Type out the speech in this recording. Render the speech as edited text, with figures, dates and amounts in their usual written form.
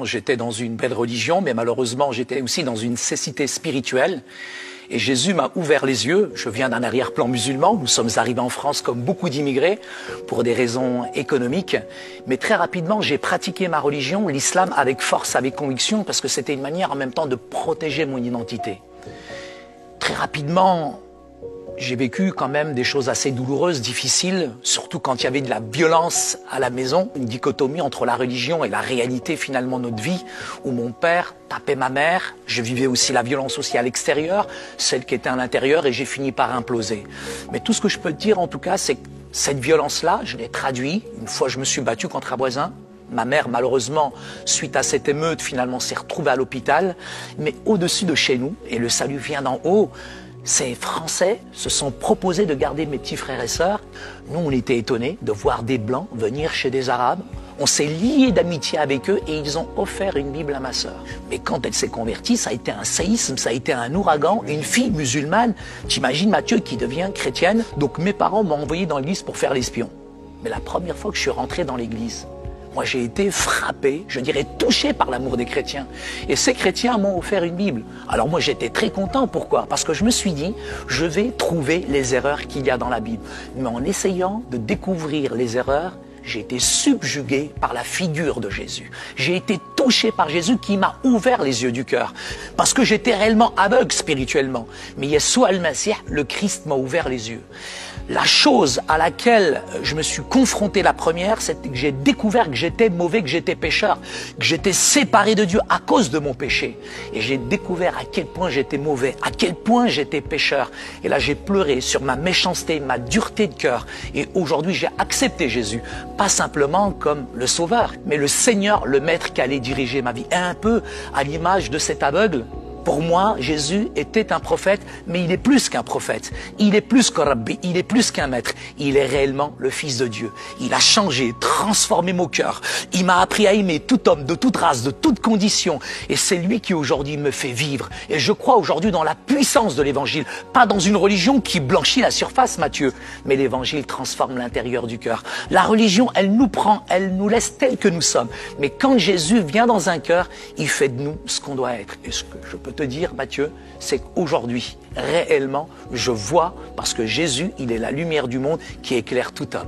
J'étais dans une belle religion, mais malheureusement, j'étais aussi dans une cécité spirituelle. Et Jésus m'a ouvert les yeux. Je viens d'un arrière-plan musulman. Nous sommes arrivés en France comme beaucoup d'immigrés pour des raisons économiques. Mais très rapidement, j'ai pratiqué ma religion, l'islam, avec force, avec conviction, parce que c'était une manière en même temps de protéger mon identité. Très rapidement, j'ai vécu quand même des choses assez douloureuses, difficiles, surtout quand il y avait de la violence à la maison, une dichotomie entre la religion et la réalité finalement de notre vie, où mon père tapait ma mère, je vivais aussi la violence aussi à l'extérieur, celle qui était à l'intérieur, et j'ai fini par imploser. Mais tout ce que je peux te dire en tout cas, c'est que cette violence-là, je l'ai traduit, une fois je me suis battu contre un voisin. Ma mère, malheureusement, suite à cette émeute, finalement s'est retrouvée à l'hôpital, mais au-dessus de chez nous, et le salut vient d'en haut, ces Français se sont proposés de garder mes petits frères et sœurs. Nous, on était étonnés de voir des Blancs venir chez des Arabes. On s'est liés d'amitié avec eux et ils ont offert une Bible à ma sœur. Mais quand elle s'est convertie, ça a été un séisme, ça a été un ouragan. Une fille musulmane, t'imagines Mathieu, qui devient chrétienne. Donc mes parents m'ont envoyé dans l'église pour faire l'espion. Mais la première fois que je suis rentré dans l'église, moi, j'ai été frappé, je dirais touché par l'amour des chrétiens. Et ces chrétiens m'ont offert une Bible. Alors moi, j'étais très content. Pourquoi? Parce que je me suis dit, je vais trouver les erreurs qu'il y a dans la Bible. Mais en essayant de découvrir les erreurs, j'ai été subjugué par la figure de Jésus. J'ai été touché par Jésus qui m'a ouvert les yeux du cœur. Parce que j'étais réellement aveugle spirituellement. Mais Yeshua al-Masih, le Christ, m'a ouvert les yeux. La chose à laquelle je me suis confronté la première, c'est que j'ai découvert que j'étais mauvais, que j'étais pécheur, que j'étais séparé de Dieu à cause de mon péché. Et j'ai découvert à quel point j'étais mauvais, à quel point j'étais pécheur. Et là, j'ai pleuré sur ma méchanceté, ma dureté de cœur. Et aujourd'hui, j'ai accepté Jésus, pas simplement comme le Sauveur, mais le Seigneur, le Maître qui allait diriger ma vie. Et un peu à l'image de cet aveugle. Pour moi, Jésus était un prophète, mais il est plus qu'un prophète. Il est plus qu'un rabbi, il est plus qu'un maître. Il est réellement le Fils de Dieu. Il a changé, transformé mon cœur. Il m'a appris à aimer tout homme, de toute race, de toute condition. Et c'est lui qui aujourd'hui me fait vivre. Et je crois aujourd'hui dans la puissance de l'Évangile. Pas dans une religion qui blanchit la surface, Matthieu. Mais l'Évangile transforme l'intérieur du cœur. La religion, elle nous prend, elle nous laisse tels que nous sommes. Mais quand Jésus vient dans un cœur, il fait de nous ce qu'on doit être. Et ce que je peux te dire, Matthieu, c'est qu'aujourd'hui, réellement, je vois, parce que Jésus, il est la lumière du monde qui éclaire tout homme.